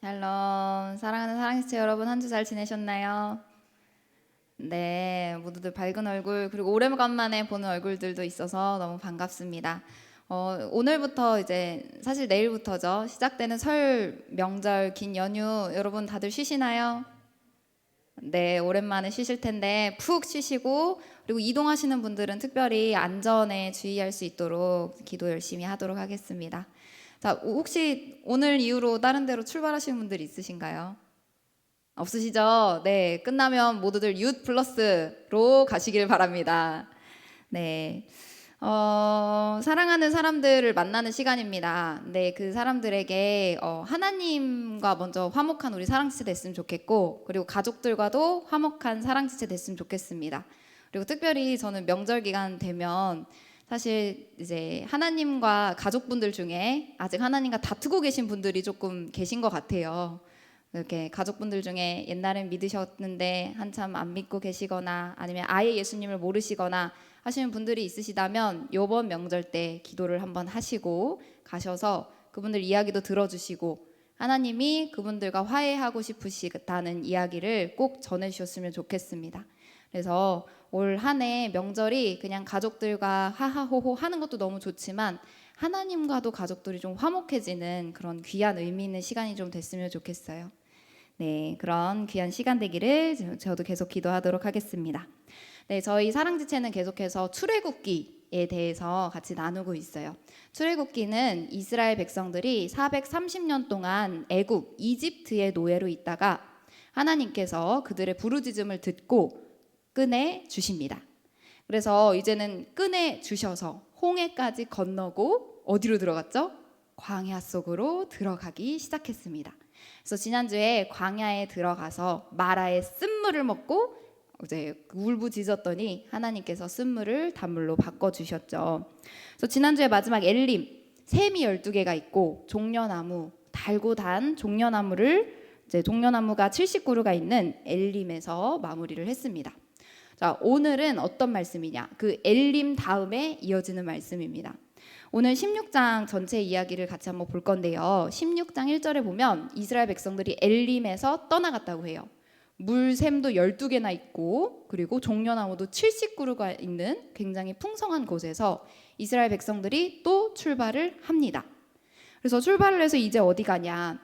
샬롬, 사랑하는 사랑지체 여러분, 한 주 잘 지내셨나요? 네, 모두들 밝은 얼굴, 그리고 오래간만에 보는 얼굴들도 있어서 너무 반갑습니다. 오늘부터 이제 사실 내일부터죠. 시작되는 설 명절 긴 연휴 여러분 다들 쉬시나요? 네, 오랜만에 쉬실 텐데 푹 쉬시고, 그리고 이동하시는 분들은 특별히 안전에 주의할 수 있도록 기도 열심히 하도록 하겠습니다. 자, 혹시 오늘 이후로 다른 데로 출발하시는 분들 있으신가요? 없으시죠? 네, 끝나면 모두들 윷 플러스로 가시길 바랍니다. 네. 사랑하는 사람들을 만나는 시간입니다. 네, 그 사람들에게 하나님과 먼저 화목한 우리 사랑지체 됐으면 좋겠고, 그리고 가족들과도 화목한 사랑지체 됐으면 좋겠습니다. 그리고 특별히 저는 명절 기간 되면 사실 이제 하나님과 가족분들 중에 아직 하나님과 다투고 계신 분들이 조금 계신 것 같아요. 이렇게 가족분들 중에 옛날엔 믿으셨는데 한참 안 믿고 계시거나 아니면 아예 예수님을 모르시거나 하시는 분들이 있으시다면 요번 명절 때 기도를 한번 하시고 가셔서 그분들 이야기도 들어주시고 하나님이 그분들과 화해하고 싶으시다는 이야기를 꼭 전해주셨으면 좋겠습니다. 그래서 올 한 해 명절이 그냥 가족들과 하하호호 하는 것도 너무 좋지만 하나님과도 가족들이 좀 화목해지는 그런 귀한 의미 있는 시간이 좀 됐으면 좋겠어요. 네, 그런 귀한 시간 되기를 저도 계속 기도하도록 하겠습니다. 네, 저희 사랑지체는 계속해서 출애굽기에 대해서 같이 나누고 있어요. 출애굽기는 이스라엘 백성들이 430년 동안 애굽, 이집트의 노예로 있다가 하나님께서 그들의 부르짖음을 듣고 꺼내 주십니다. 그래서 이제는 꺼내 주셔서 홍해까지 건너고 어디로 들어갔죠? 광야 속으로 들어가기 시작했습니다. 그래서 지난주에 광야에 들어가서 마라의 쓴물을 먹고 이제 울부짖었더니 하나님께서 쓴물을 단물로 바꿔주셨죠. 그래서 지난주에 마지막 엘림, 샘이 12개가 있고 종려나무, 달고 단 종려나무를 이제 종려나무가 70그루가 있는 엘림에서 마무리를 했습니다. 자, 오늘은 어떤 말씀이냐? 그 엘림 다음에 이어지는 말씀입니다. 오늘 16장 전체 이야기를 같이 한번 볼 건데요. 16장 1절에 보면 이스라엘 백성들이 엘림에서 떠나갔다고 해요. 물샘도 12개나 있고 그리고 종려나무도 70그루가 있는 굉장히 풍성한 곳에서 이스라엘 백성들이 또 출발을 합니다. 그래서 출발을 해서 이제 어디 가냐?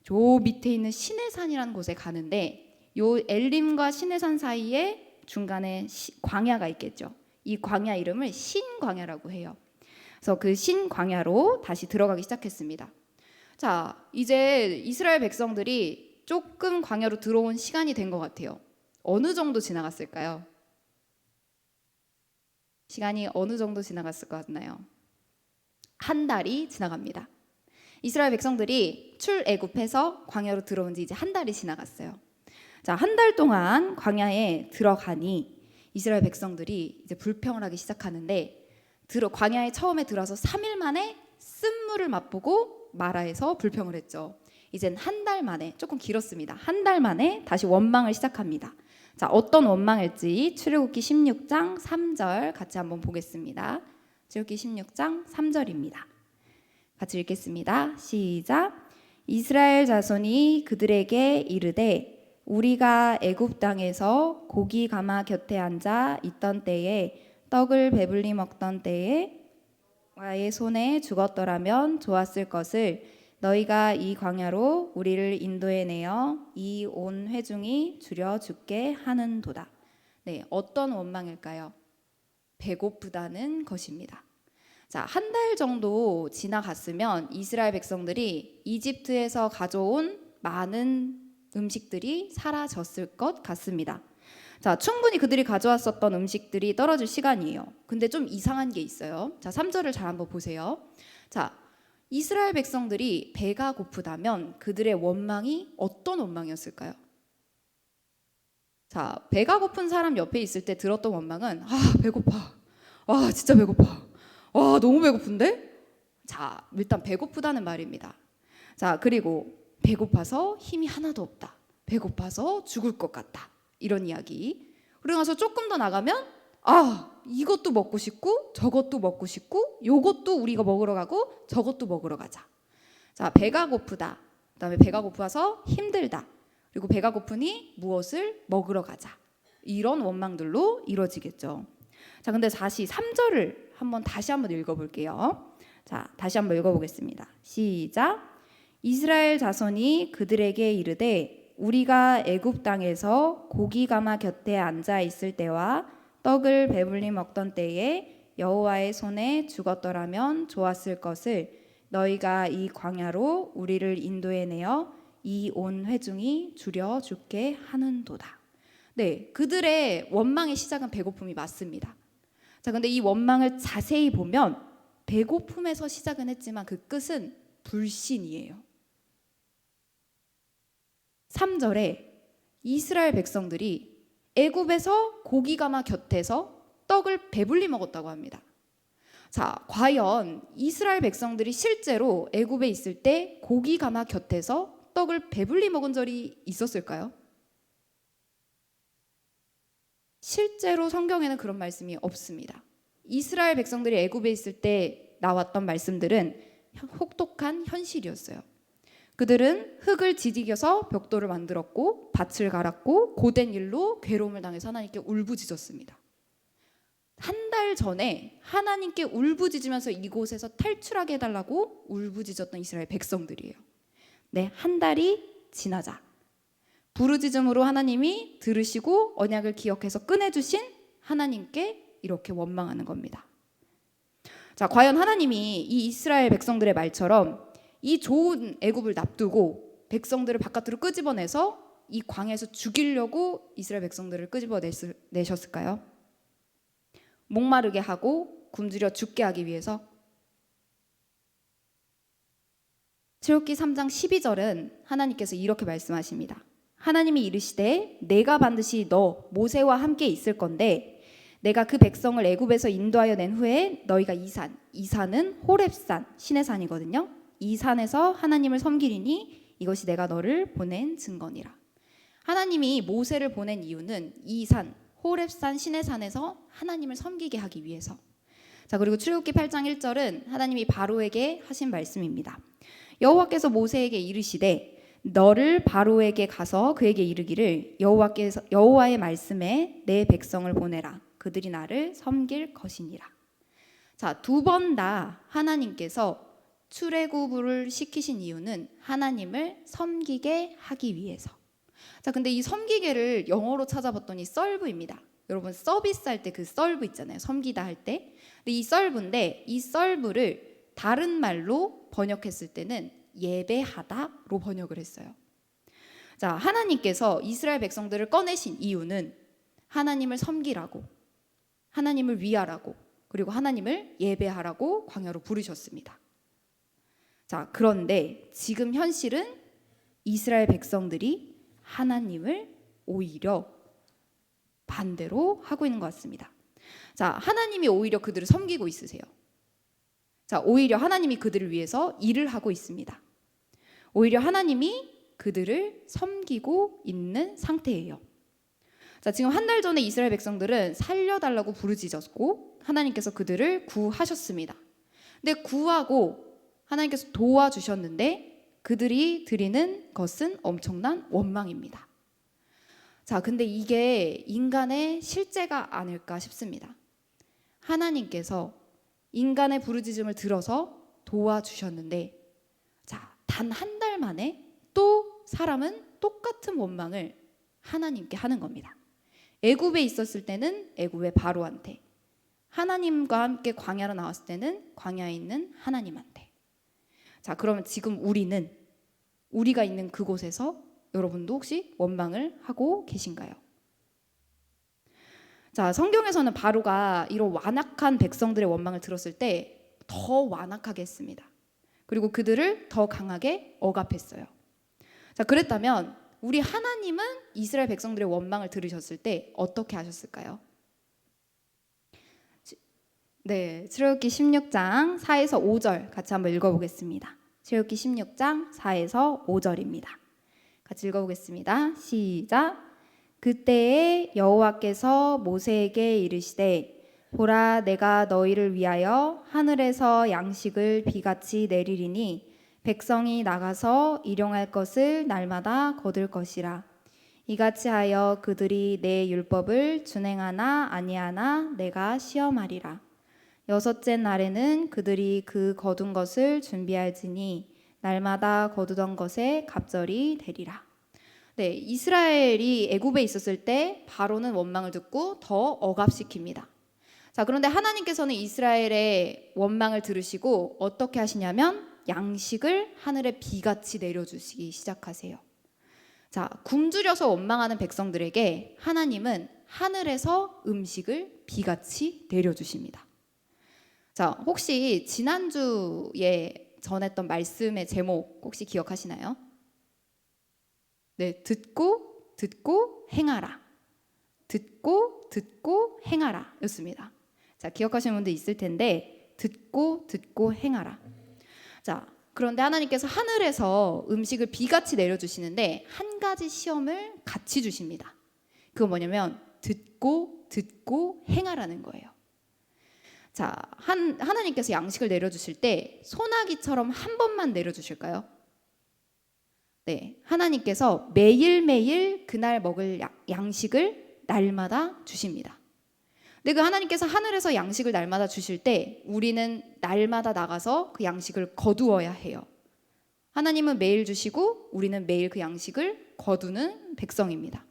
저 밑에 있는 시내산이라는 곳에 가는데 요 엘림과 시내산 사이에 중간에 광야가 있겠죠. 이 광야 이름을 신광야라고 해요. 그래서 그 신광야로 다시 들어가기 시작했습니다. 자, 이제 이스라엘 백성들이 조금 광야로 들어온 시간이 된 것 같아요. 어느 정도 지나갔을까요? 시간이 어느 정도 지나갔을 것 같나요? 한 달이 지나갑니다. 이스라엘 백성들이 출애굽해서 광야로 들어온 지 이제 한 달이 지나갔어요. 자, 한 달 동안 광야에 들어가니 이스라엘 백성들이 이제 불평을 하기 시작하는데 광야에 처음에 들어서 3일 만에 쓴물을 맛보고 마라에서 불평을 했죠. 이젠 한 달 만에, 조금 길었습니다. 한 달 만에 다시 원망을 시작합니다. 자, 어떤 원망일지 출애굽기 16장 3절 같이 한번 보겠습니다. 출애굽기 16장 3절입니다. 같이 읽겠습니다. 시작. 이스라엘 자손이 그들에게 이르되 우리가 애굽 땅에서 고기 가마 곁에 앉아 있던 때에 떡을 배불리 먹던 때에 여호와의 손에 죽었더라면 좋았을 것을 너희가 이 광야로 우리를 인도해 내어 이 온 회중이 줄여 죽게 하는도다. 네, 어떤 원망일까요? 배고프다는 것입니다. 자, 한 달 정도 지나갔으면 이스라엘 백성들이 이집트에서 가져온 많은 음식들이 사라졌을 것 같습니다. 자, 충분히 그들이 가져왔었던 음식들이 떨어질 시간이에요. 근데 좀 이상한 게 있어요. 자, 3절을 잘 한번 보세요. 자, 이스라엘 백성들이 배가 고프다면 그들의 원망이 어떤 원망이었을까요? 자, 배가 고픈 사람 옆에 있을 때 들었던 원망은 배고파. 와, 진짜 배고파. 와, 너무 배고픈데? 자, 일단 배고프다는 말입니다. 자, 그리고 배고파서 힘이 하나도 없다. 배고파서 죽을 것 같다. 이런 이야기. 그리고 나서 조금 더 나가면 이것도 먹고 싶고 저것도 먹고 싶고 요것도 우리가 먹으러 가고 저것도 먹으러 가자. 자, 배가 고프다. 그다음에 배가 고파서 힘들다. 그리고 배가 고프니 무엇을 먹으러 가자. 이런 원망들로 이루어지겠죠. 자, 근데 다시 3절을 다시 한번 읽어볼게요. 자, 다시 한번 읽어보겠습니다. 시작. 이스라엘 자손이 그들에게 이르되 우리가 애굽 땅에서 고기 가마 곁에 앉아 있을 때와 떡을 배불리 먹던 때에 여호와의 손에 죽었더라면 좋았을 것을 너희가 이 광야로 우리를 인도해 내어 이 온 회중이 줄여 죽게 하는도다. 네, 그들의 원망의 시작은 배고픔이 맞습니다. 자, 근데 이 원망을 자세히 보면 배고픔에서 시작은 했지만 그 끝은 불신이에요. 3절에 이스라엘 백성들이 애굽에서 고기 가마 곁에서 떡을 배불리 먹었다고 합니다. 자, 과연 이스라엘 백성들이 실제로 애굽에 있을 때 고기 가마 곁에서 떡을 배불리 먹은 적이 있었을까요? 실제로 성경에는 그런 말씀이 없습니다. 이스라엘 백성들이 애굽에 있을 때 나왔던 말씀들은 혹독한 현실이었어요. 그들은 흙을 지지겨서 벽돌을 만들었고 밭을 갈았고 고된 일로 괴로움을 당해서 하나님께 울부짖었습니다. 한 달 전에 하나님께 울부짖으면서 이곳에서 탈출하게 해달라고 울부짖었던 이스라엘 백성들이에요. 네, 한 달이 지나자 부르짖음으로 하나님이 들으시고 언약을 기억해서 꺼내주신 하나님께 이렇게 원망하는 겁니다. 자, 과연 하나님이 이 이스라엘 백성들의 말처럼 이 좋은 애굽을 납두고 백성들을 바깥으로 끄집어내서 이 광야에서 죽이려고 이스라엘 백성들을 끄집어내셨을까요? 목마르게 하고 굶주려 죽게 하기 위해서? 출애굽기 3장 12절은 하나님께서 이렇게 말씀하십니다. 하나님이 이르시되 내가 반드시 너 모세와 함께 있을 건데 내가 그 백성을 애굽에서 인도하여 낸 후에 너희가 이 산은 호렙산 신의 산이거든요. 이 산에서 하나님을 섬기리니 이것이 내가 너를 보낸 증거니라. 하나님이 모세를 보낸 이유는 이 산 호렙산 신의 산에서 하나님을 섬기게 하기 위해서. 자, 그리고 출애굽기 8장 1절은 하나님이 바로에게 하신 말씀입니다. 여호와께서 모세에게 이르시되 너를 바로에게 가서 그에게 이르기를 여호와의 말씀에 내 백성을 보내라. 그들이 나를 섬길 것이니라. 자, 두 번 다 하나님께서 출애굽을 시키신 이유는 하나님을 섬기게 하기 위해서. 자, 근데 이 섬기게를 영어로 찾아봤더니 썰브입니다. 여러분 서비스 할 때 그 썰브 있잖아요. 섬기다 할 때. 근데 이 썰브인데 이 썰브를 다른 말로 번역했을 때는 예배하다로 번역을 했어요. 자, 하나님께서 이스라엘 백성들을 꺼내신 이유는 하나님을 섬기라고, 하나님을 위하라고, 그리고 하나님을 예배하라고 광야로 부르셨습니다. 자, 그런데 지금 현실은 이스라엘 백성들이 하나님을 오히려 반대로 하고 있는 것 같습니다. 자, 하나님이 오히려 그들을 섬기고 있으세요. 자, 오히려 하나님이 그들을 위해서 일을 하고 있습니다. 오히려 하나님이 그들을 섬기고 있는 상태예요. 자, 지금 한 달 전에 이스라엘 백성들은 살려달라고 부르짖었고 하나님께서 그들을 구하셨습니다. 근데 구하고 하나님께서 도와주셨는데 그들이 드리는 것은 엄청난 원망입니다. 자, 근데 이게 인간의 실제가 아닐까 싶습니다. 하나님께서 인간의 부르짖음을 들어서 도와주셨는데, 자, 단 한 달 만에 또 사람은 똑같은 원망을 하나님께 하는 겁니다. 애굽에 있었을 때는 애굽의 바로한테, 하나님과 함께 광야로 나왔을 때는 광야에 있는 하나님한테. 자, 그러면 지금 우리가 있는 그곳에서 여러분도 혹시 원망을 하고 계신가요? 자, 성경에서는 바로가 이런 완악한 백성들의 원망을 들었을 때 더 완악하게 했습니다. 그리고 그들을 더 강하게 억압했어요. 자, 그랬다면 우리 하나님은 이스라엘 백성들의 원망을 들으셨을 때 어떻게 하셨을까요? 네, 출애굽기 16장 4에서 5절 같이 한번 읽어보겠습니다. 출애굽기 16장 4에서 5절입니다. 같이 읽어보겠습니다. 시작. 그때에 여호와께서 모세에게 이르시되 보라 내가 너희를 위하여 하늘에서 양식을 비같이 내리리니 백성이 나가서 일용할 것을 날마다 거둘 것이라. 이같이 하여 그들이 내 율법을 준행하나 아니하나 내가 시험하리라. 여섯째 날에는 그들이 그 거둔 것을 준비할지니 날마다 거두던 것에 갑절이 되리라. 네, 이스라엘이 애굽에 있었을 때 바로는 원망을 듣고 더 억압시킵니다. 자, 그런데 하나님께서는 이스라엘의 원망을 들으시고 어떻게 하시냐면 양식을 하늘에 비같이 내려주시기 시작하세요. 자, 굶주려서 원망하는 백성들에게 하나님은 하늘에서 음식을 비같이 내려주십니다. 자, 혹시 지난주에 전했던 말씀의 제목 혹시 기억하시나요? 네, 듣고 행하라. 듣고 행하라 였습니다. 자, 기억하시는 분들 있을 텐데 듣고 행하라. 자, 그런데 하나님께서 하늘에서 음식을 비같이 내려주시는데 한 가지 시험을 같이 주십니다. 그건 뭐냐면 듣고 행하라는 거예요. 자, 하나님께서 양식을 내려주실 때 소나기처럼 한 번만 내려주실까요? 네, 하나님께서 매일매일 그날 먹을 양식을 날마다 주십니다. 근데 그 하나님께서 하늘에서 양식을 날마다 주실 때 우리는 날마다 나가서 그 양식을 거두어야 해요. 하나님은 매일 주시고 우리는 매일 그 양식을 거두는 백성입니다.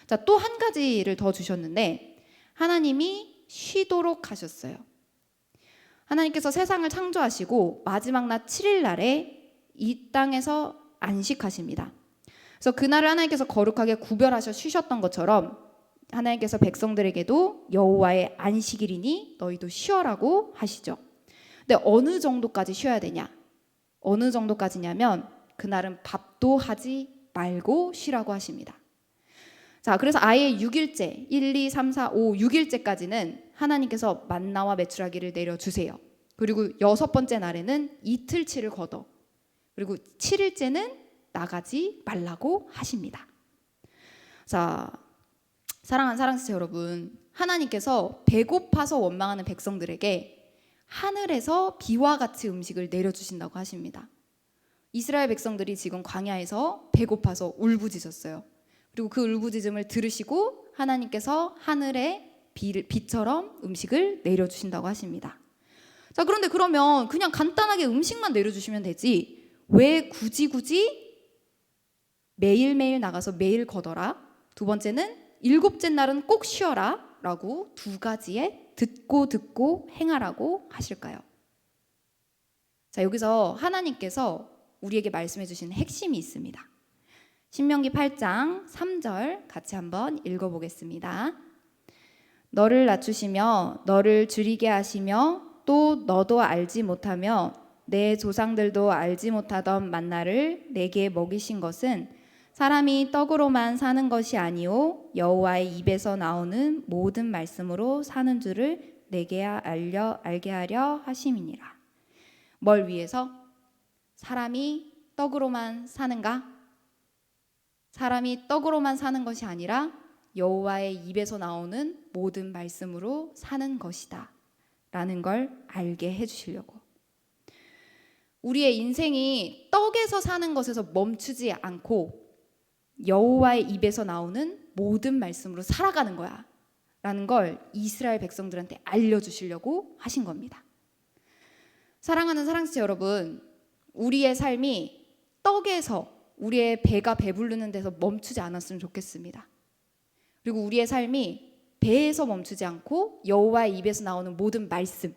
자, 또 한 가지를 더 주셨는데 하나님이 쉬도록 하셨어요. 하나님께서 세상을 창조하시고 마지막 날 7일 날에 이 땅에서 안식하십니다. 그래서 그날을 하나님께서 거룩하게 구별하셔 쉬셨던 것처럼 하나님께서 백성들에게도 여호와의 안식일이니 너희도 쉬어라고 하시죠. 근데 어느 정도까지 쉬어야 되냐? 어느 정도까지냐면 그날은 밥도 하지 말고 쉬라고 하십니다. 자, 그래서 아예 6일째, 1, 2, 3, 4, 5, 6일째까지는 하나님께서 만나와 메추라기를 내려주세요. 그리고 6번째 날에는 이틀치를 걷어. 그리고 7일째는 나가지 말라고 하십니다. 자, 사랑하는 사랑지체 여러분, 하나님께서 배고파서 원망하는 백성들에게 하늘에서 비와 같이 음식을 내려주신다고 하십니다. 이스라엘 백성들이 지금 광야에서 배고파서 울부짖었어요. 그리고 그 울부짖음을 들으시고 하나님께서 하늘에 비처럼 음식을 내려주신다고 하십니다. 자, 그런데 그러면 그냥 간단하게 음식만 내려주시면 되지 왜 굳이 매일매일 나가서 매일 거둬라, 두 번째는 7째 날은 꼭 쉬어라 라고 두 가지의 듣고 행하라고 하실까요? 자, 여기서 하나님께서 우리에게 말씀해 주신 핵심이 있습니다. 신명기 8장 3절 같이 한번 읽어보겠습니다. 너를 낮추시며 너를 줄이게 하시며 또 너도 알지 못하며 내 조상들도 알지 못하던 만나를 내게 먹이신 것은 사람이 떡으로만 사는 것이 아니오 여호와의 입에서 나오는 모든 말씀으로 사는 줄을 내게 알게 하려 하심이니라. 뭘 위해서? 사람이 떡으로만 사는가? 사람이 떡으로만 사는 것이 아니라 여호와의 입에서 나오는 모든 말씀으로 사는 것이다 라는 걸 알게 해주시려고. 우리의 인생이 떡에서 사는 것에서 멈추지 않고 여호와의 입에서 나오는 모든 말씀으로 살아가는 거야 라는 걸 이스라엘 백성들한테 알려주시려고 하신 겁니다. 사랑하는 사랑지체 여러분, 우리의 삶이 떡에서 우리의 배가 배부르는 데서 멈추지 않았으면 좋겠습니다. 그리고 우리의 삶이 배에서 멈추지 않고 여호와의 입에서 나오는 모든 말씀,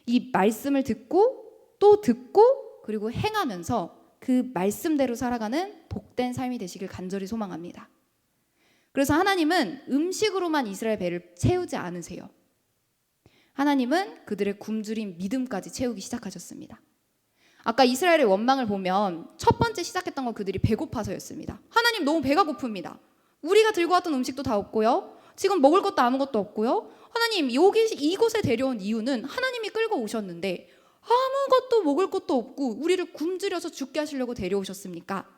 이 말씀을 듣고 또 듣고 그리고 행하면서 그 말씀대로 살아가는 복된 삶이 되시길 간절히 소망합니다. 그래서 하나님은 음식으로만 이스라엘 배를 채우지 않으세요. 하나님은 그들의 굶주린 믿음까지 채우기 시작하셨습니다. 아까 이스라엘의 원망을 보면 첫 번째 시작했던 건 그들이 배고파서였습니다. 하나님 너무 배가 고픕니다. 우리가 들고 왔던 음식도 다 없고요. 지금 먹을 것도 아무것도 없고요. 하나님 이곳에 데려온 이유는 하나님이 끌고 오셨는데 아무것도 먹을 것도 없고 우리를 굶주려서 죽게 하시려고 데려오셨습니까?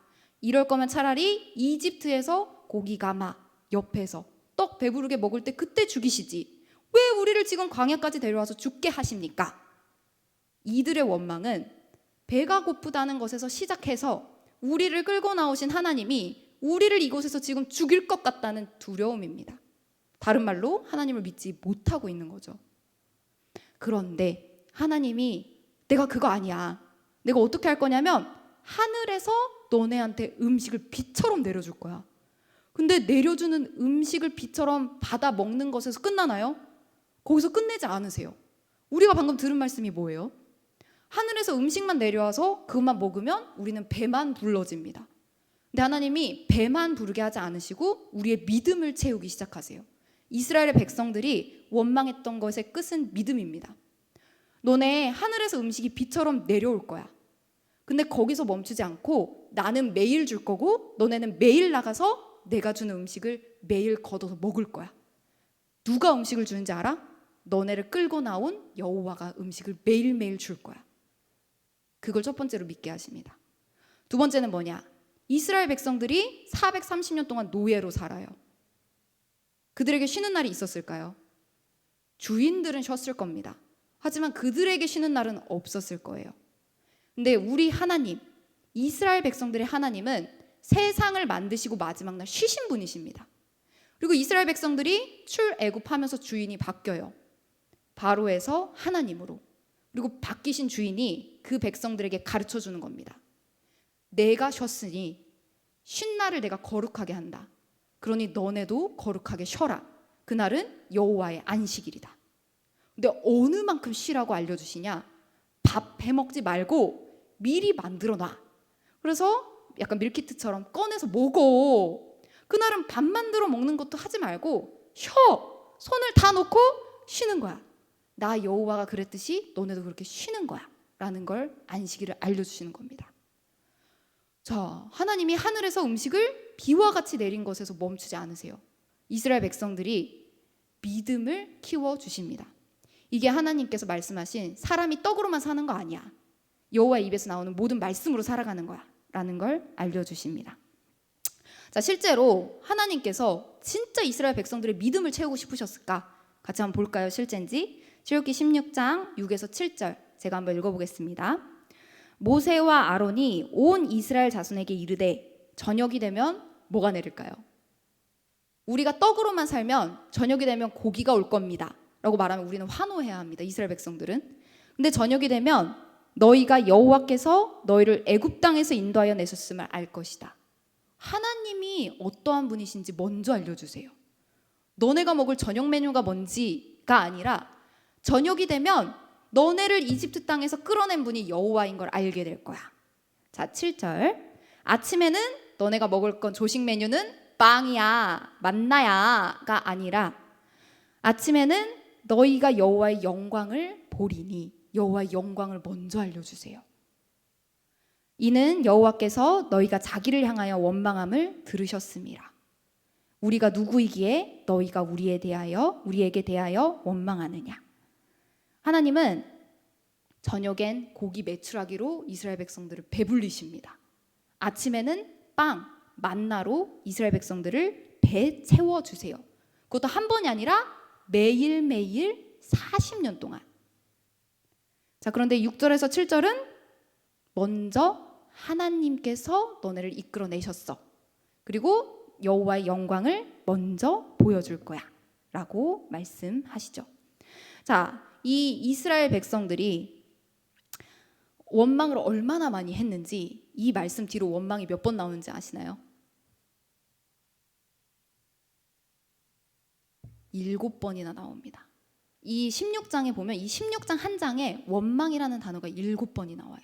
이럴 거면 차라리 이집트에서 고기 가마 옆에서 떡 배부르게 먹을 때 그때 죽이시지 왜 우리를 지금 광야까지 데려와서 죽게 하십니까? 이들의 원망은 배가 고프다는 것에서 시작해서 우리를 끌고 나오신 하나님이 우리를 이곳에서 지금 죽일 것 같다는 두려움입니다. 다른 말로 하나님을 믿지 못하고 있는 거죠. 그런데 하나님이 내가 그거 아니야. 내가 어떻게 할 거냐면 하늘에서 너네한테 음식을 비처럼 내려줄 거야. 근데 내려주는 음식을 비처럼 받아 먹는 것에서 끝나나요? 거기서 끝내지 않으세요. 우리가 방금 들은 말씀이 뭐예요? 하늘에서 음식만 내려와서 그것만 먹으면 우리는 배만 불러집니다. 근데 하나님이 배만 부르게 하지 않으시고 우리의 믿음을 채우기 시작하세요. 이스라엘의 백성들이 원망했던 것의 끝은 믿음입니다. 너네 하늘에서 음식이 비처럼 내려올 거야. 근데 거기서 멈추지 않고 나는 매일 줄 거고 너네는 매일 나가서 내가 주는 음식을 매일 걷어서 먹을 거야. 누가 음식을 주는지 알아? 너네를 끌고 나온 여호와가 음식을 매일매일 줄 거야. 그걸 첫 번째로 믿게 하십니다. 두 번째는 뭐냐? 이스라엘 백성들이 430년 동안 노예로 살아요. 그들에게 쉬는 날이 있었을까요? 주인들은 쉬었을 겁니다. 하지만 그들에게 쉬는 날은 없었을 거예요. 근데 우리 하나님, 이스라엘 백성들의 하나님은 세상을 만드시고 마지막 날 쉬신 분이십니다. 그리고 이스라엘 백성들이 출애굽하면서 주인이 바뀌어요. 바로에서 하나님으로. 그리고 바뀌신 주인이 그 백성들에게 가르쳐 주는 겁니다. 내가 쉬었으니 쉰 날을 내가 거룩하게 한다. 그러니 너네도 거룩하게 쉬어라. 그날은 여호와의 안식일이다. 근데 어느 만큼 쉬라고 알려주시냐? 밥 해먹지 말고 미리 만들어 놔. 그래서 약간 밀키트처럼 꺼내서 먹어. 그날은 밥 만들어 먹는 것도 하지 말고 쉬어. 손을 다 놓고 쉬는 거야. 나 여호와가 그랬듯이 너네도 그렇게 쉬는 거야 라는 걸 안식일을 알려주시는 겁니다. 자, 하나님이 하늘에서 음식을 비와 같이 내린 것에서 멈추지 않으세요. 이스라엘 백성들이 믿음을 키워주십니다. 이게 하나님께서 말씀하신 사람이 떡으로만 사는 거 아니야. 여호와의 입에서 나오는 모든 말씀으로 살아가는 거야 라는 걸 알려주십니다. 자, 실제로 하나님께서 진짜 이스라엘 백성들의 믿음을 채우고 싶으셨을까? 같이 한번 볼까요? 실제인지. 출애굽기 16장 6에서 7절 제가 한번 읽어보겠습니다. 모세와 아론이 온 이스라엘 자손에게 이르되 저녁이 되면 뭐가 내릴까요? 우리가 떡으로만 살면 저녁이 되면 고기가 올 겁니다 라고 말하면 우리는 환호해야 합니다. 이스라엘 백성들은. 근데 저녁이 되면 너희가 여호와께서 너희를 애굽 땅에서 인도하여 내셨음을 알 것이다. 하나님이 어떠한 분이신지 먼저 알려주세요. 너네가 먹을 저녁 메뉴가 뭔지가 아니라 저녁이 되면 너네를 이집트 땅에서 끌어낸 분이 여호와인 걸 알게 될 거야. 자, 7절. 아침에는 너네가 먹을 건 조식 메뉴는 빵이야, 만나야가 아니라 아침에는 너희가 여호와의 영광을 보리니 여호와의 영광을 먼저 알려주세요. 이는 여호와께서 너희가 자기를 향하여 원망함을 들으셨음이라. 우리가 누구이기에 너희가 우리에게 대하여 원망하느냐. 하나님은 저녁엔 고기 메추라기로 이스라엘 백성들을 배불리십니다. 아침에는 빵, 만나로 이스라엘 백성들을 배 채워주세요. 그것도 한 번이 아니라 매일매일 40년 동안. 자, 그런데 6절에서 7절은 먼저 하나님께서 너네를 이끌어내셨어. 그리고 여호와의 영광을 먼저 보여줄 거야 라고 말씀하시죠. 자, 이 이스라엘 백성들이 원망을 얼마나 많이 했는지 이 말씀 뒤로 원망이 몇 번 나오는지 아시나요? 7번이나 나옵니다. 이 16장에 보면 이 16장 한 장에 원망이라는 단어가 7번이 나와요.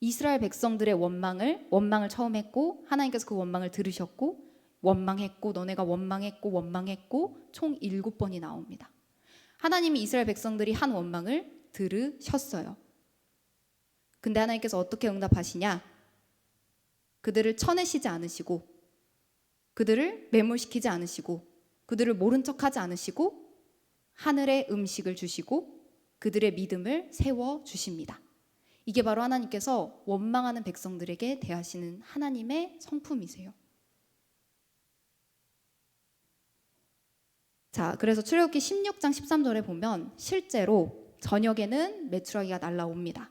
이스라엘 백성들의 원망을 처음 했고 하나님께서 그 원망을 들으셨고 원망했고 너네가 원망했고 총 7번이 나옵니다. 하나님이 이스라엘 백성들이 한 원망을 들으셨어요. 근데 하나님께서 어떻게 응답하시냐? 그들을 쳐내시지 않으시고 그들을 매몰시키지 않으시고 그들을 모른 척하지 않으시고 하늘의 음식을 주시고 그들의 믿음을 세워주십니다. 이게 바로 하나님께서 원망하는 백성들에게 대하시는 하나님의 성품이세요. 자, 그래서 출애굽기 16장 13절에 보면 실제로 저녁에는 메추라기가 날라옵니다.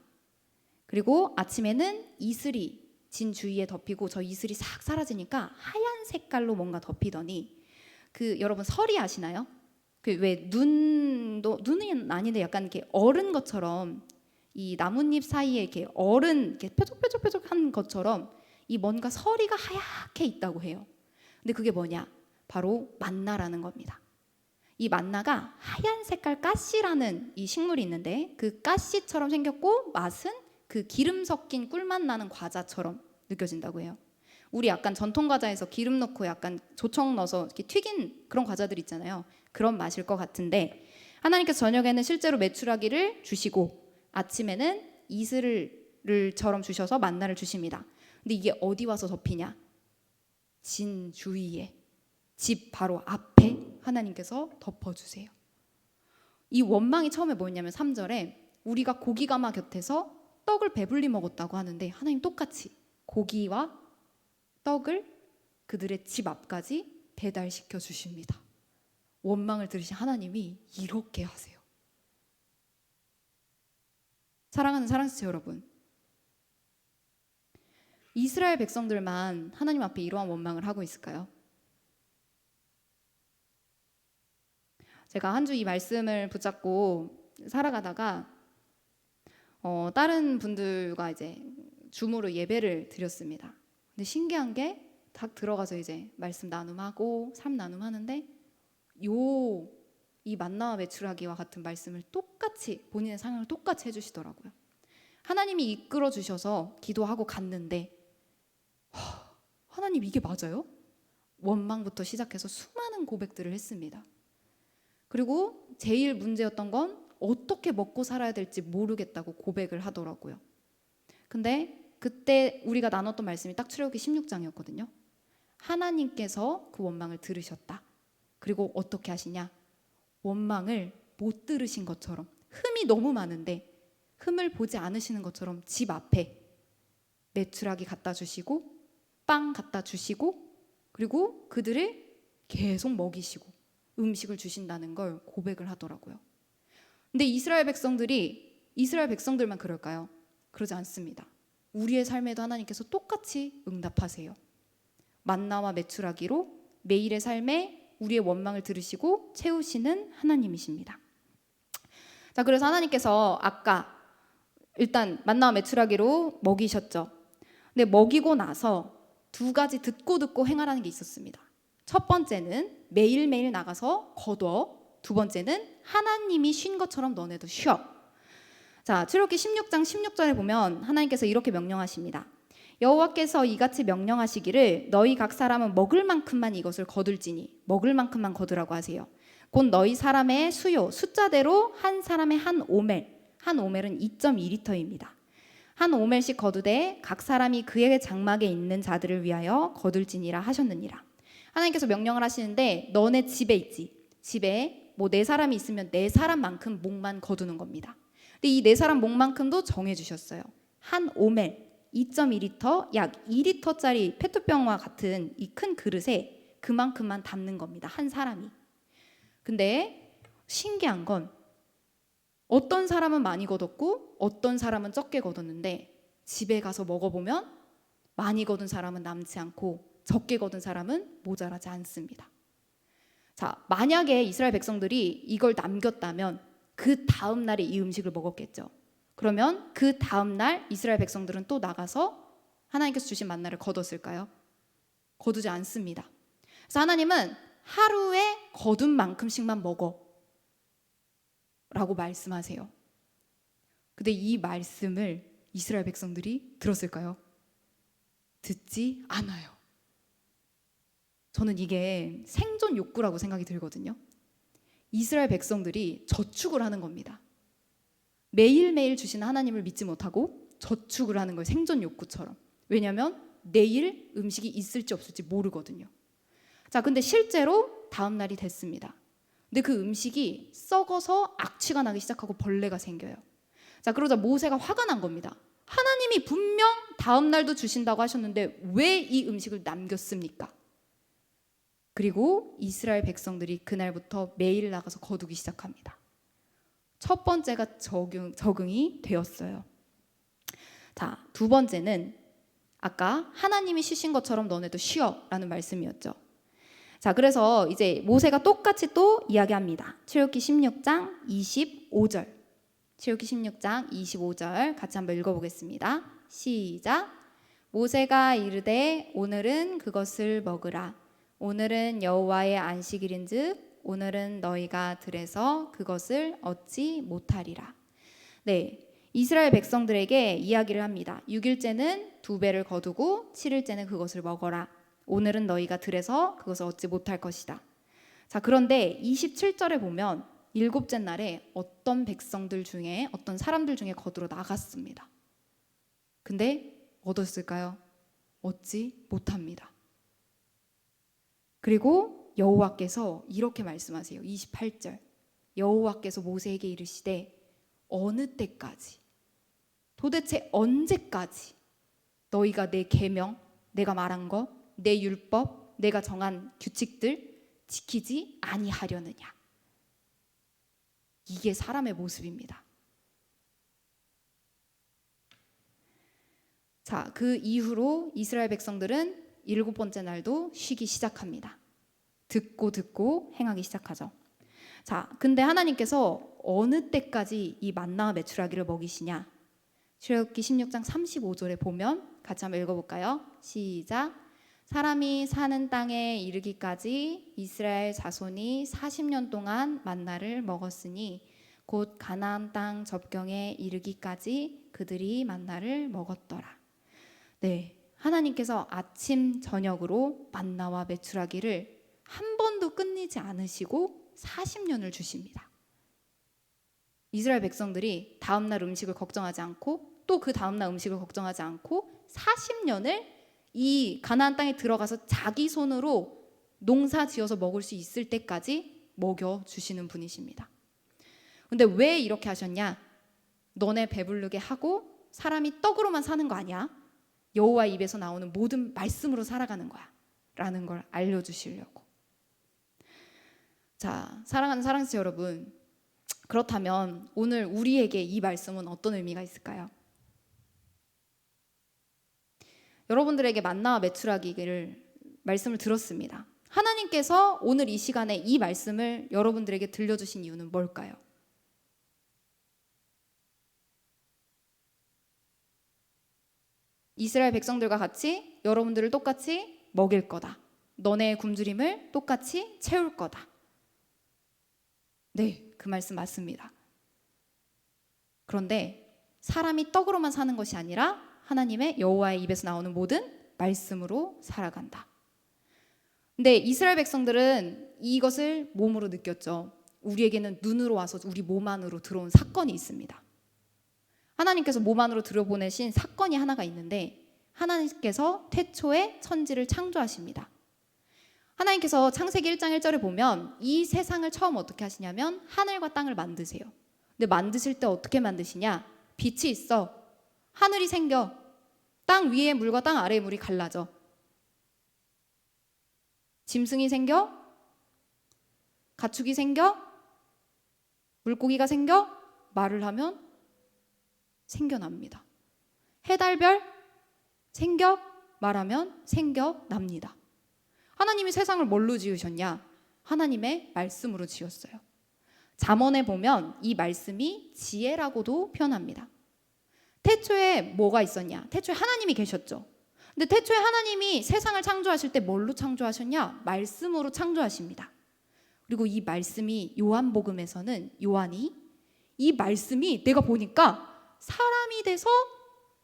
그리고 아침에는 이슬이 진 주위에 덮이고 저 이슬이 싹 사라지니까 하얀 색깔로 뭔가 덮이더니 여러분 서리 아시나요? 왜 눈은 아닌데 약간 이렇게 얼은 것처럼 이 나뭇잎 사이에 이렇게 얼은 이렇게 뾰족뾰족뾰족한 것처럼 이 뭔가 서리가 하얗게 있다고 해요. 근데 그게 뭐냐? 바로 만나라는 겁니다. 이 만나가 하얀 색깔 가시라는 이 식물이 있는데 그 가시처럼 생겼고 맛은 그 기름 섞인 꿀맛 나는 과자처럼 느껴진다고 해요. 우리 약간 전통 과자에서 기름 넣고 약간 조청 넣어서 이렇게 튀긴 그런 과자들 있잖아요. 그런 맛일 것 같은데 하나님께서 저녁에는 실제로 메추라기를 주시고 아침에는 이슬을처럼 주셔서 만나를 주십니다. 근데 이게 어디 와서 덮이냐? 진 주위에, 집 바로 앞에 하나님께서 덮어주세요. 이 원망이 처음에 뭐였냐면 3절에 우리가 고기가마 곁에서 떡을 배불리 먹었다고 하는데 하나님 똑같이 고기와 떡을 그들의 집 앞까지 배달시켜 주십니다. 원망을 들으신 하나님이 이렇게 하세요. 사랑하는 사랑지체 여러분, 이스라엘 백성들만 하나님 앞에 이러한 원망을 하고 있을까요? 제가 한 주 이 말씀을 붙잡고 살아가다가 다른 분들과 이제 줌으로 예배를 드렸습니다. 근데 신기한 게 딱 들어가서 이제 말씀 나눔하고 삶 나눔하는데 이 만나와 메추라기와 같은 말씀을 똑같이 본인의 상황을 똑같이 해주시더라고요. 하나님이 이끌어 주셔서 기도하고 갔는데 하나님 이게 맞아요? 원망부터 시작해서 수많은 고백들을 했습니다. 그리고 제일 문제였던 건 어떻게 먹고 살아야 될지 모르겠다고 고백을 하더라고요. 근데 그때 우리가 나눴던 말씀이 딱 출애굽기 16장이었거든요. 하나님께서 그 원망을 들으셨다. 그리고 어떻게 하시냐? 원망을 못 들으신 것처럼 흠이 너무 많은데 흠을 보지 않으시는 것처럼 집 앞에 메추라기 갖다 주시고 빵 갖다 주시고 그리고 그들을 계속 먹이시고 음식을 주신다는 걸 고백을 하더라고요. 근데 이스라엘 백성들만 그럴까요? 그러지 않습니다. 우리의 삶에도 하나님께서 똑같이 응답하세요. 만나와 메추라기로 매일의 삶에 우리의 원망을 들으시고 채우시는 하나님이십니다. 자, 그래서 하나님께서 아까 일단 만나와 메추라기로 먹이셨죠. 근데 먹이고 나서 두 가지 듣고 행하라는 게 있었습니다. 첫 번째는 매일매일 나가서 거둬. 두 번째는 하나님이 쉰 것처럼 너네도 쉬어. 자, 출애굽기 16장 16절에 보면 하나님께서 이렇게 명령하십니다. 여호와께서 이같이 명령하시기를 너희 각 사람은 먹을 만큼만 이것을 거둘지니 먹을 만큼만 거두라고 하세요. 곧 너희 사람의 수요 숫자대로 한 사람의 한 오멜, 한 오멜은 2.2리터입니다. 한 오멜씩 거두되 각 사람이 그의 장막에 있는 자들을 위하여 거둘지니라 하셨느니라. 하나님께서 명령을 하시는데 너네 집에 있지. 집에 뭐 4사람이 있으면 4사람만큼 목만 거두는 겁니다. 근데 이 4사람 목만큼도 정해주셨어요. 한 오멜 2.2리터 약 2리터짜리 페트병과 같은 이 큰 그릇에 그만큼만 담는 겁니다. 한 사람이. 근데 신기한 건 어떤 사람은 많이 거뒀고 어떤 사람은 적게 거뒀는데 집에 가서 먹어보면 많이 거둔 사람은 남지 않고 적게 거둔 사람은 모자라지 않습니다. 자, 만약에 이스라엘 백성들이 이걸 남겼다면 그 다음 날에 이 음식을 먹었겠죠. 그러면 그 다음 날 이스라엘 백성들은 또 나가서 하나님께서 주신 만나를 거뒀을까요? 거두지 않습니다. 그래서 하나님은 하루에 거둔 만큼씩만 먹어 라고 말씀하세요. 근데 이 말씀을 이스라엘 백성들이 들었을까요? 듣지 않아요. 저는 이게 생존 욕구라고 생각이 들거든요. 이스라엘 백성들이 저축을 하는 겁니다. 매일매일 주시는 하나님을 믿지 못하고 저축을 하는 거예요. 생존 욕구처럼. 왜냐하면 내일 음식이 있을지 없을지 모르거든요. 자, 근데 실제로 다음 날이 됐습니다. 근데 그 음식이 썩어서 악취가 나기 시작하고 벌레가 생겨요. 자, 그러자 모세가 화가 난 겁니다. 하나님이 분명 다음 날도 주신다고 하셨는데 왜 이 음식을 남겼습니까? 그리고 이스라엘 백성들이 그날부터 매일 나가서 거두기 시작합니다. 첫 번째가 적응이 되었어요. 자, 두 번째는 아까 하나님이 쉬신 것처럼 너네도 쉬어라는 말씀이었죠. 자, 그래서 이제 모세가 똑같이 또 이야기합니다. 출애굽기 16장 25절. 출애굽기 16장 25절 같이 한번 읽어보겠습니다. 시작. 모세가 이르되 오늘은 그것을 먹으라. 오늘은 여호와의 안식일인즉 오늘은 너희가 들에서 그것을 얻지 못하리라. 네, 이스라엘 백성들에게 이야기를 합니다. 6일째는 2배를 거두고 7일째는 그것을 먹어라. 오늘은 너희가 들에서 그것을 얻지 못할 것이다. 자, 그런데 27절에 보면 7째 날에 어떤 백성들 중에 어떤 사람들 중에 거두러 나갔습니다. 근데 얻었을까요? 얻지 못합니다. 그리고 여호와께서 이렇게 말씀하세요. 28절. 여호와께서 모세에게 이르시되 어느 때까지, 도대체 언제까지 너희가 내 계명, 내가 말한 거, 내 율법, 내가 정한 규칙들 지키지 아니하려느냐. 이게 사람의 모습입니다. 자, 그 이후로 이스라엘 백성들은 7번째 날도 쉬기 시작합니다. 듣고 행하기 시작하죠. 자, 근데 하나님께서 어느 때까지 이 만나와 메추라기를 먹이시냐? 출애굽기 16장 35절에 보면 같이 한번 읽어볼까요? 시작. 사람이 사는 땅에 이르기까지 이스라엘 자손이 40년 동안 만나를 먹었으니 곧 가나안 땅 접경에 이르기까지 그들이 만나를 먹었더라. 네, 하나님께서 아침 저녁으로 만나와 메추라기를 한 번도 끊이지 않으시고 40년을 주십니다. 이스라엘 백성들이 다음날 음식을 걱정하지 않고 또 그 다음날 음식을 걱정하지 않고 40년을 이 가나안 땅에 들어가서 자기 손으로 농사 지어서 먹을 수 있을 때까지 먹여주시는 분이십니다. 근데 왜 이렇게 하셨냐? 너네 배부르게 하고 사람이 떡으로만 사는 거 아니야. 여호와 입에서 나오는 모든 말씀으로 살아가는 거야 라는 걸 알려주시려고. 자, 사랑하는 사랑스 여러분, 그렇다면 오늘 우리에게 이 말씀은 어떤 의미가 있을까요? 여러분들에게 만나와 메추라기를 말씀을 들었습니다. 하나님께서 오늘 이 시간에 이 말씀을 여러분들에게 들려주신 이유는 뭘까요? 이스라엘 백성들과 같이 여러분들을 똑같이 먹일 거다. 너네의 굶주림을 똑같이 채울 거다. 네, 그 말씀 맞습니다. 그런데 사람이 떡으로만 사는 것이 아니라 하나님의 여호와의 입에서 나오는 모든 말씀으로 살아간다. 근데 이스라엘 백성들은 이것을 몸으로 느꼈죠. 우리에게는 눈으로 와서 우리 몸 안으로 들어온 사건이 있습니다. 하나님께서 몸 안으로 들여보내신 사건이 하나가 있는데 하나님께서 태초에 천지를 창조하십니다. 하나님께서 창세기 1장 1절에 보면 이 세상을 처음 어떻게 하시냐면 하늘과 땅을 만드세요. 근데 만드실 때 어떻게 만드시냐? 빛이 있어. 하늘이 생겨. 땅 위의 물과 땅 아래의 물이 갈라져. 짐승이 생겨. 가축이 생겨. 물고기가 생겨. 말을 하면 생겨납니다. 해달별 생겨. 말하면 생겨납니다. 하나님이 세상을 뭘로 지으셨냐? 하나님의 말씀으로 지었어요. 잠언에 보면 이 말씀이 지혜라고도 표현합니다. 태초에 뭐가 있었냐? 태초에 하나님이 계셨죠. 근데 태초에 하나님이 세상을 창조하실 때 뭘로 창조하셨냐? 말씀으로 창조하십니다. 그리고 이 말씀이 요한복음에서는 요한이 이 말씀이 내가 보니까 사람이 돼서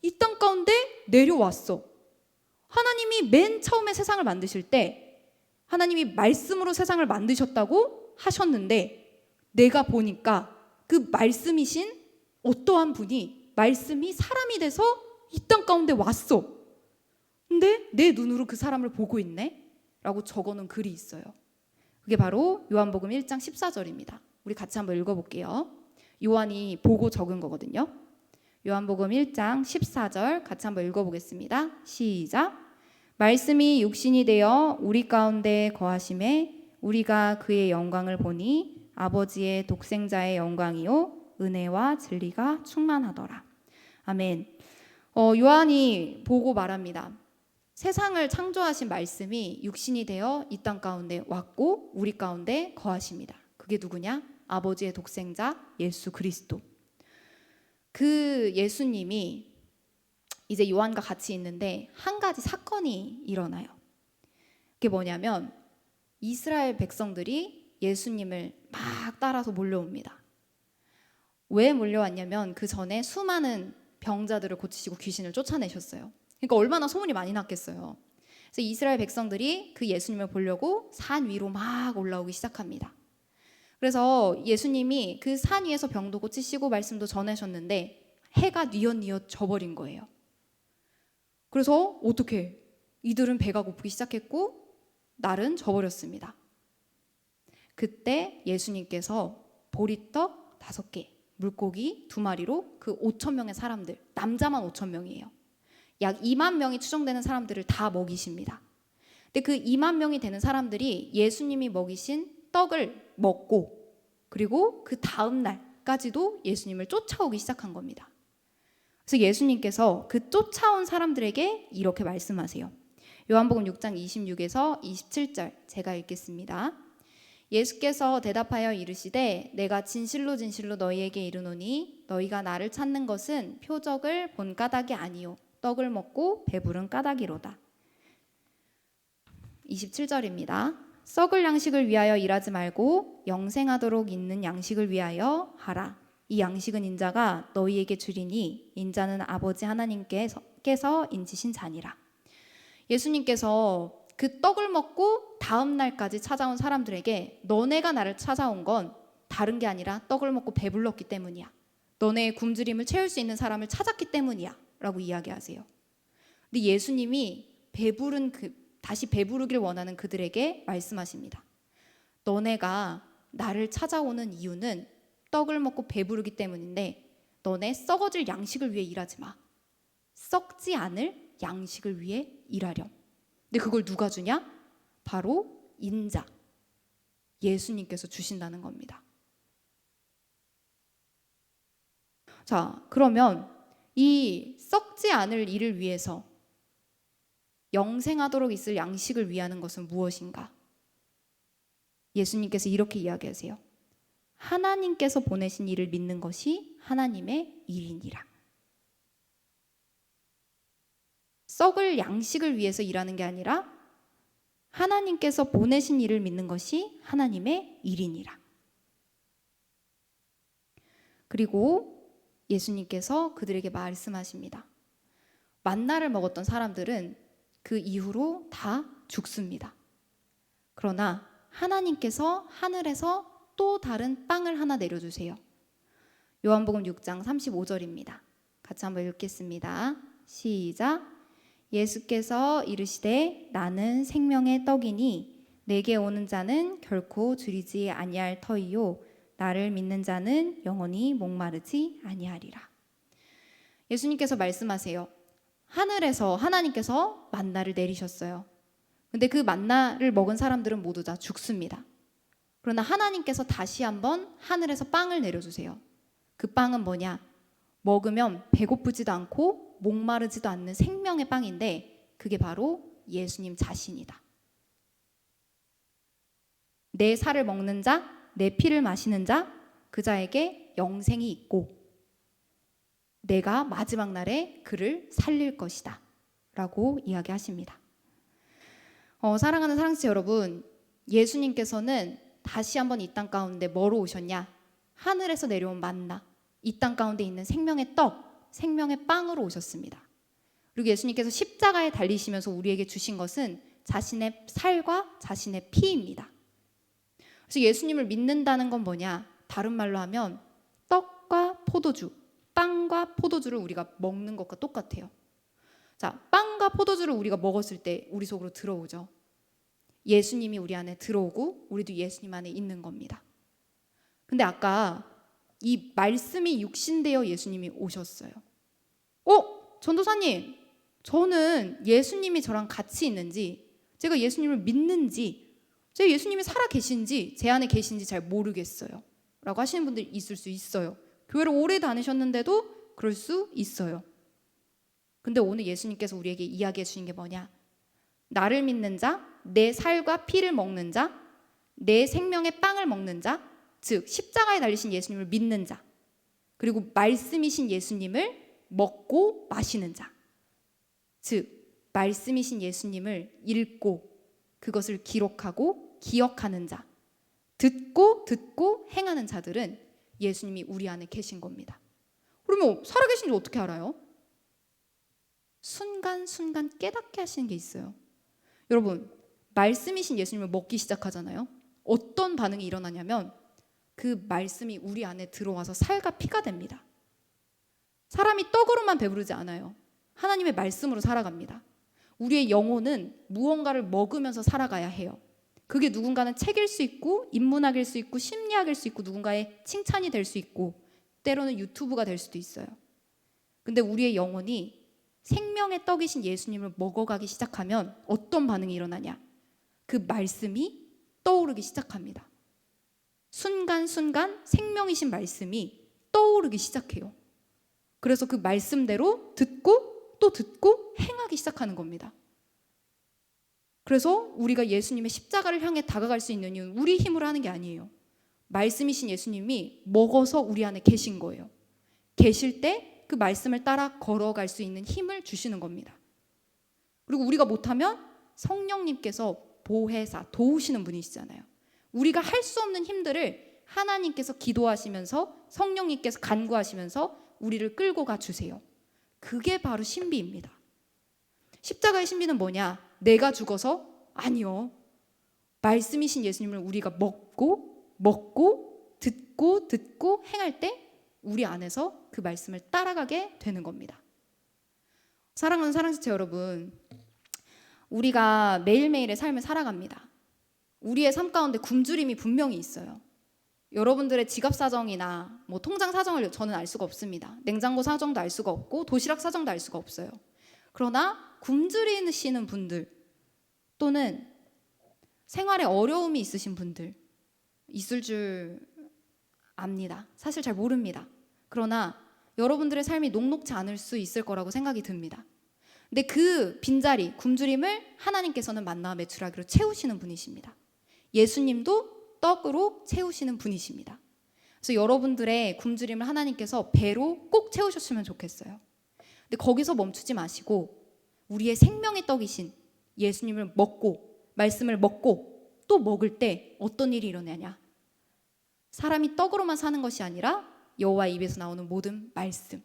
이 땅 가운데 내려왔어. 하나님이 맨 처음에 세상을 만드실 때 하나님이 말씀으로 세상을 만드셨다고 하셨는데 내가 보니까 그 말씀이신 어떠한 분이 말씀이 사람이 돼서 이 땅 가운데 왔어. 근데 내 눈으로 그 사람을 보고 있네? 라고 적어놓은 글이 있어요. 그게 바로 요한복음 1장 14절입니다. 우리 같이 한번 읽어볼게요. 요한이 보고 적은 거거든요. 요한복음 1장 14절 같이 한번 읽어보겠습니다. 시작. 말씀이 육신이 되어 우리 가운데 거하심에 우리가 그의 영광을 보니 아버지의 독생자의 영광이요 은혜와 진리가 충만하더라. 아멘. 요한이 보고 말합니다. 세상을 창조하신 말씀이 육신이 되어 이 땅 가운데 왔고 우리 가운데 거하십니다. 그게 누구냐? 아버지의 독생자 예수 그리스도. 그 예수님이 이제 요한과 같이 있는데 한 가지 사건이 일어나요. 그게 뭐냐면 이스라엘 백성들이 예수님을 막 따라서 몰려옵니다. 왜 몰려왔냐면 그 전에 수많은 병자들을 고치시고 귀신을 쫓아내셨어요. 그러니까 얼마나 소문이 많이 났겠어요. 그래서 이스라엘 백성들이 그 예수님을 보려고 산 위로 막 올라오기 시작합니다. 그래서 예수님이 그 산 위에서 병도 고치시고 말씀도 전하셨는데 해가 뉘엿뉘엿 져버린 거예요. 그래서 어떻게? 이들은 배가 고프기 시작했고 날은 져버렸습니다. 그때 예수님께서 보리떡 5개, 물고기 2마리로 그 5,000명의 사람들, 남자만 5,000명이에요. 약 2만 명이 추정되는 사람들을 다 먹이십니다. 근데 그 2만 명이 되는 사람들이 예수님이 먹이신 떡을 먹고 그리고 그 다음 날까지도 예수님을 쫓아오기 시작한 겁니다. 그래서 예수님께서 그 쫓아온 사람들에게 이렇게 말씀하세요. 요한복음 6장 26에서 27절 제가 읽겠습니다. 예수께서 대답하여 이르시되 내가 진실로 진실로 너희에게 이르노니 너희가 나를 찾는 것은 표적을 본 까닭이 아니요 떡을 먹고 배부른 까닭이로다. 27절입니다. 썩을 양식을 위하여 일하지 말고 영생하도록 있는 양식을 위하여 하라. 이 양식은 인자가 너희에게 주리니 인자는 아버지 하나님께서 인치신 자니라. 예수님께서 그 떡을 먹고 다음 날까지 찾아온 사람들에게 너네가 나를 찾아온 건 다른 게 아니라 떡을 먹고 배불렀기 때문이야. 너네의 굶주림을 채울 수 있는 사람을 찾았기 때문이야 라고 이야기하세요. 근데 예수님이 다시 배부르길 원하는 그들에게 말씀하십니다. 너네가 나를 찾아오는 이유는 떡을 먹고 배부르기 때문인데 너네 썩어질 양식을 위해 일하지 마. 썩지 않을 양식을 위해 일하렴. 근데 그걸 누가 주냐? 바로 인자, 예수님께서 주신다는 겁니다. 자, 그러면 이 썩지 않을 일을 위해서 영생하도록 있을 양식을 위하는 것은 무엇인가? 예수님께서 이렇게 이야기하세요. 하나님께서 보내신 일을 믿는 것이 하나님의 일이니라. 썩을 양식을 위해서 일하는 게 아니라 하나님께서 보내신 일을 믿는 것이 하나님의 일이니라. 그리고 예수님께서 그들에게 말씀하십니다. 만나를 먹었던 사람들은 그 이후로 다 죽습니다. 그러나 하나님께서 하늘에서 또 다른 빵을 하나 내려주세요. 요한복음 6장 35절입니다. 같이 한번 읽겠습니다. 시작. 예수께서 이르시되 나는 생명의 떡이니 내게 오는 자는 결코 줄이지 아니할 터이요 나를 믿는 자는 영원히 목마르지 아니하리라. 예수님께서 말씀하세요. 하늘에서 하나님께서 만나를 내리셨어요. 근데 그 만나를 먹은 사람들은 모두 다 죽습니다. 그러나 하나님께서 다시 한번 하늘에서 빵을 내려주세요. 그 빵은 뭐냐? 먹으면 배고프지도 않고 목마르지도 않는 생명의 빵인데 그게 바로 예수님 자신이다. 내 살을 먹는 자, 내 피를 마시는 자, 그 자에게 영생이 있고 내가 마지막 날에 그를 살릴 것이다 라고 이야기하십니다. 사랑하는 사랑치 여러분, 예수님께서는 다시 한번 이 땅 가운데 뭐로 오셨냐? 하늘에서 내려온 만나, 이 땅 가운데 있는 생명의 떡, 생명의 빵으로 오셨습니다. 그리고 예수님께서 십자가에 달리시면서 우리에게 주신 것은 자신의 살과 자신의 피입니다. 그래서 예수님을 믿는다는 건 뭐냐? 다른 말로 하면 떡과 포도주, 빵과 포도주를 우리가 먹는 것과 똑같아요. 자, 빵과 포도주를 우리가 먹었을 때 우리 속으로 들어오죠. 예수님이 우리 안에 들어오고 우리도 예수님 안에 있는 겁니다. 근데 아까 이 말씀이 육신되어 예수님이 오셨어요. 전도사님, 저는 예수님이 저랑 같이 있는지, 제가 예수님을 믿는지, 제가 예수님이 살아 계신지, 제 안에 계신지 잘 모르겠어요 라고 하시는 분들이 있을 수 있어요. 교회를 오래 다니셨는데도 그럴 수 있어요. 근데 오늘 예수님께서 우리에게 이야기해 주신 게 뭐냐? 나를 믿는 자, 내 살과 피를 먹는 자, 내 생명의 빵을 먹는 자, 즉 십자가에 달리신 예수님을 믿는 자, 그리고 말씀이신 예수님을 먹고 마시는 자, 즉 말씀이신 예수님을 읽고 그것을 기록하고 기억하는 자, 듣고 행하는 자들은 예수님이 우리 안에 계신 겁니다. 그러면 살아계신지 어떻게 알아요? 순간순간 깨닫게 하시는 게 있어요. 여러분, 말씀이신 예수님을 먹기 시작하잖아요. 어떤 반응이 일어나냐면 그 말씀이 우리 안에 들어와서 살과 피가 됩니다. 사람이 떡으로만 배부르지 않아요. 하나님의 말씀으로 살아갑니다. 우리의 영혼은 무언가를 먹으면서 살아가야 해요. 그게 누군가는 책일 수 있고 인문학일 수 있고 심리학일 수 있고 누군가의 칭찬이 될 수 있고 때로는 유튜브가 될 수도 있어요. 근데 우리의 영혼이 생명의 떡이신 예수님을 먹어가기 시작하면 어떤 반응이 일어나냐? 그 말씀이 떠오르기 시작합니다. 순간순간 생명이신 말씀이 떠오르기 시작해요. 그래서 그 말씀대로 듣고 또 듣고 행하기 시작하는 겁니다. 그래서 우리가 예수님의 십자가를 향해 다가갈 수 있는 이유는 우리 힘으로 하는 게 아니에요. 말씀이신 예수님이 먹어서 우리 안에 계신 거예요. 계실 때 그 말씀을 따라 걸어갈 수 있는 힘을 주시는 겁니다. 그리고 우리가 못하면 성령님께서 보혜사, 도우시는 분이시잖아요. 우리가 할 수 없는 힘들을 하나님께서 기도하시면서 성령님께서 간구하시면서 우리를 끌고 가 주세요. 그게 바로 신비입니다. 십자가의 신비는 뭐냐? 내가 죽어서? 아니요. 말씀이신 예수님을 우리가 먹고 듣고 행할 때 우리 안에서 그 말씀을 따라가게 되는 겁니다. 사랑하는 사랑지체 여러분, 우리가 매일매일의 삶을 살아갑니다. 우리의 삶 가운데 굶주림이 분명히 있어요. 여러분들의 지갑 사정이나 통장 사정을 저는 알 수가 없습니다. 냉장고 사정도 알 수가 없고 도시락 사정도 알 수가 없어요. 그러나 굶주리시는 분들 또는 생활에 어려움이 있으신 분들 있을 줄 압니다. 사실 잘 모릅니다. 그러나 여러분들의 삶이 녹록지 않을 수 있을 거라고 생각이 듭니다. 근데 그 빈자리, 굶주림을 하나님께서는 만나와 메추라기로 채우시는 분이십니다. 예수님도 떡으로 채우시는 분이십니다. 그래서 여러분들의 굶주림을 하나님께서 배로 꼭 채우셨으면 좋겠어요. 근데 거기서 멈추지 마시고 우리의 생명의 떡이신 예수님을 먹고 말씀을 먹고 또 먹을 때 어떤 일이 일어나냐? 사람이 떡으로만 사는 것이 아니라 여호와 입에서 나오는 모든 말씀,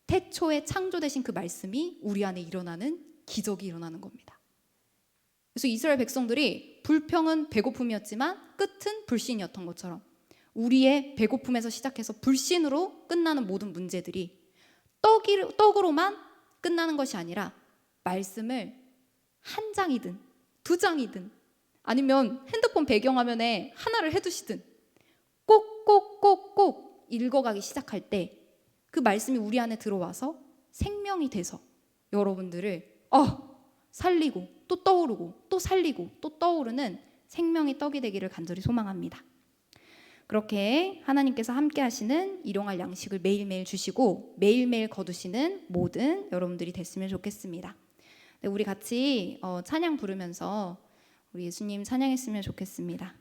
태초에 창조되신 그 말씀이 우리 안에 일어나는 기적이 일어나는 겁니다. 그래서 이스라엘 백성들이 불평은 배고픔이었지만 끝은 불신이었던 것처럼 우리의 배고픔에서 시작해서 불신으로 끝나는 모든 문제들이 떡으로만 끝나는 것이 아니라 말씀을 한 장이든 두 장이든 아니면 핸드폰 배경화면에 하나를 해두시든 꼭 읽어가기 시작할 때 그 말씀이 우리 안에 들어와서 생명이 돼서 여러분들을 살리고 또 떠오르고 또 살리고 또 떠오르는 생명의 떡이 되기를 간절히 소망합니다. 그렇게 하나님께서 함께 하시는 일용할 양식을 매일매일 주시고 매일매일 거두시는 모든 여러분들이 됐으면 좋겠습니다. 우리 같이 찬양 부르면서 우리 예수님 찬양했으면 좋겠습니다.